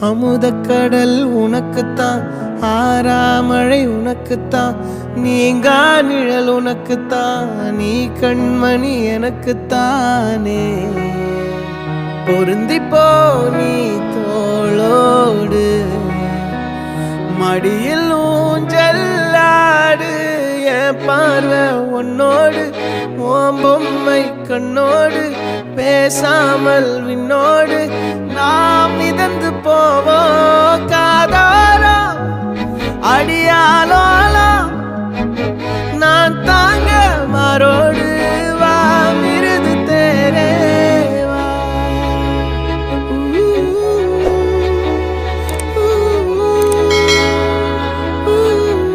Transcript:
அமுதக்கடல் உனக்குத்தான், ஆறாமழை உனக்குத்தான், நீங்கா நிழல் உனக்குத்தான், நீ கண்மணி எனக்குத்தானே. பொருந்திப்போ நீ தோளோடு, மடியில் ஊஞ்சல்லாடு, என் பார்வை உன்னோடு, ஓம் பொம்மை கண்ணோடு, பேசாமல் விண்ணோடு நாம் மிதந்து போவோம் காதாரோ அடியாலோ